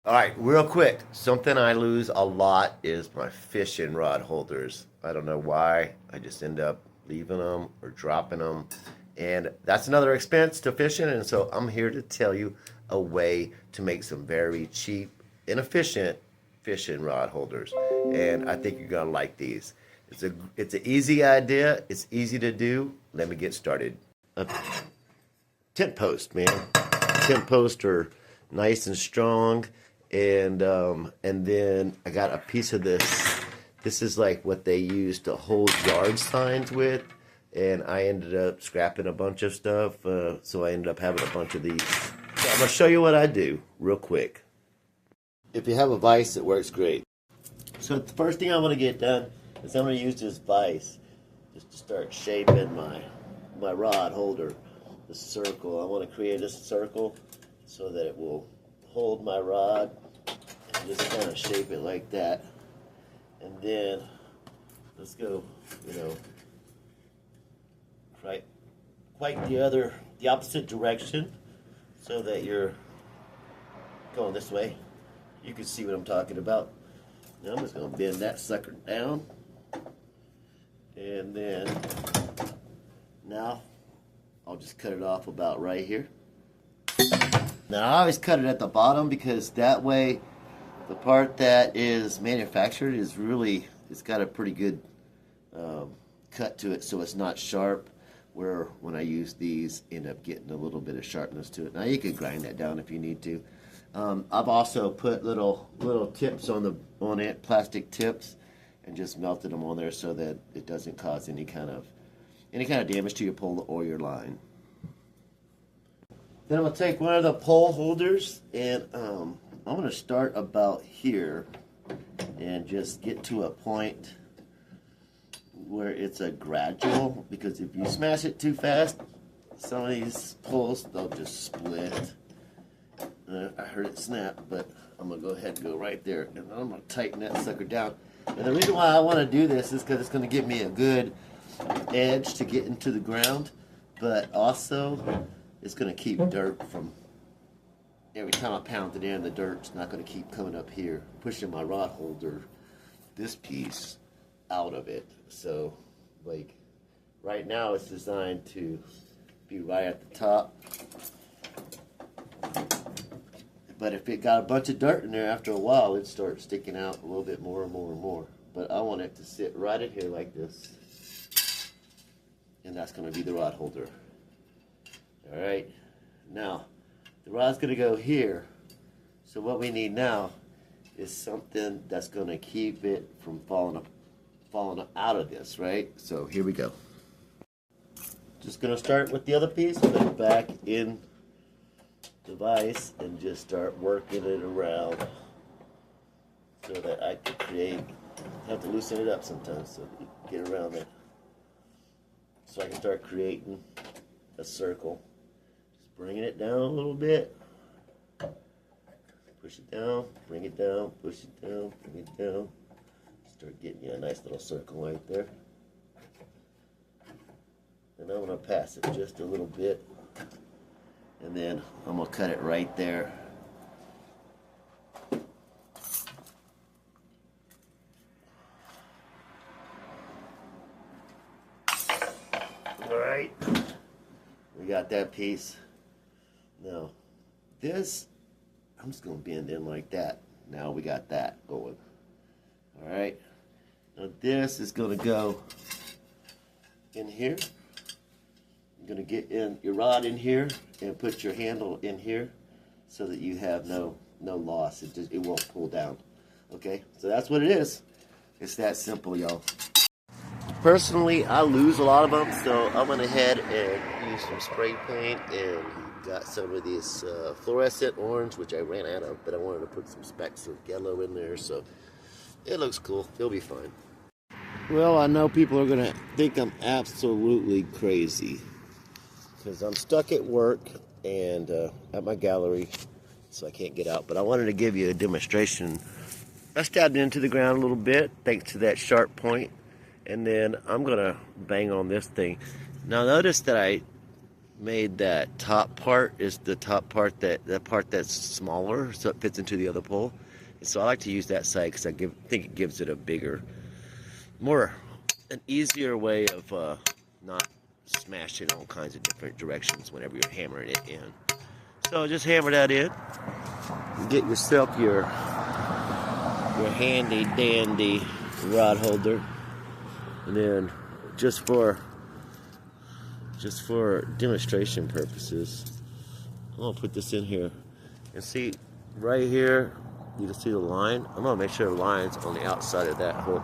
All right, real quick. Something I lose a lot is my fishing rod holders. I don't know why. I just end up leaving them or dropping them. And that's another expense to fishing. And so I'm here to tell you a way to make some very cheap and efficient fishing rod holders. And I think you're going to like these. It's an easy idea. It's easy to do. Let me get started. A tent post, man. Tent posts are nice and strong, and then I got a piece of this. This is like what they use to hold yard signs with, and I ended up scrapping a bunch of stuff, so I ended up having a bunch of these. So I'm gonna show you what I do real quick. If you have a vise, it works great. So the first thing I want to get done is I'm gonna use this vise just to start shaping my rod holder. The circle. I want to create a circle so that it will hold my rod and just kind of shape it like that. And then let's go, quite the opposite direction so that you're going this way. You can see what I'm talking about. Now I'm just going to bend that sucker down. And then now I'll just cut it off about right here. Now I always cut it at the bottom because that way the part that is manufactured is really, it's got a pretty good cut to it, so it's not sharp, where when I use these end up getting a little bit of sharpness to it. Now you can grind that down if you need to. I've also put little tips on it, plastic tips, and just melted them on there so that it doesn't cause any kind of damage to your pole or your line. Then I'm going to take one of the pole holders and I'm going to start about here and just get to a point where it's a gradual, because if you smash it too fast, some of these poles, they'll just split. I heard it snap, but I'm going to go ahead and go right there, and I'm going to tighten that sucker down. And the reason why I want to do this is because it's going to give me a good edge to get into the ground, but also it's going to keep dirt from, every time I pound it in, the dirt's not going to keep coming up here, pushing my rod holder, this piece, out of it. So, like, right now it's designed to be right at the top. But if it got a bunch of dirt in there, after a while, it starts sticking out a little bit more and more and more. But I want it to sit right in here like this. And that's going to be the rod holder. Alright, now the rod's going to go here. So what we need now is something that's going to keep it from falling out of this, right? So here we go. Just going to start with the other piece, put it back in the vise, and just start working it around so that I can create, have to loosen it up sometimes so you get around it. So I can start creating a circle. Just bringing it down a little bit. Push it down, bring it down, push it down, bring it down. Start getting you a nice little circle right there. And I'm going to pass it just a little bit. And then I'm going to cut it right there. Alright, we got that piece. Now, this, I'm just going to bend in like that. Now we got that going. Alright, now this is going to go in here. You're going to get in your rod in here and put your handle in here so that you have no loss. It won't pull down. Okay, so that's what it is. It's that simple, y'all. Personally, I lose a lot of them, so I went ahead and used some spray paint and got some of this fluorescent orange, which I ran out of, but I wanted to put some specks of yellow in there, so it looks cool. It'll be fine. Well, I know people are going to think I'm absolutely crazy because I'm stuck at work and at my gallery, so I can't get out, but I wanted to give you a demonstration. I stabbed into the ground a little bit thanks to that sharp point. And then I'm going to bang on this thing. Now notice that I made that top part is the top part, that part that's smaller, so it fits into the other pole. And so I like to use that side because think it gives it a bigger, an easier way of not smashing all kinds of different directions whenever you're hammering it in. So just hammer that in. Get yourself your handy dandy rod holder, and then just for demonstration purposes, I'm gonna put this in here and see right here. You can see the line. I'm gonna make sure the line's on the outside of that hook.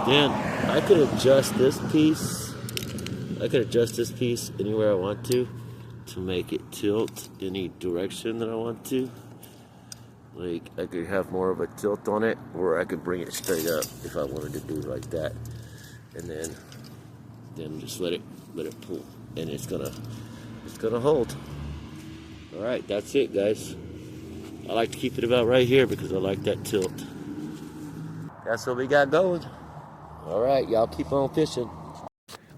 Then I could adjust this piece. Anywhere I want to make it tilt any direction that I want to. Like I could have more of a tilt on it, or I could bring it straight up if I wanted to do it like that, and then just let it pull, and it's gonna hold. All right, that's it, guys. I like to keep it about right here because I like that tilt. That's what we got going. All right, y'all keep on fishing.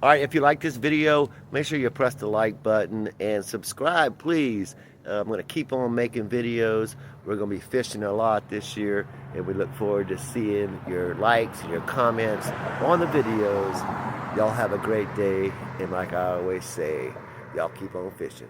All right, if you like this video, make sure you press the like button and subscribe, please. I'm going to keep on making videos. We're going to be fishing a lot this year, and we look forward to seeing your likes and your comments on the videos. Y'all have a great day, and like I always say, y'all keep on fishing.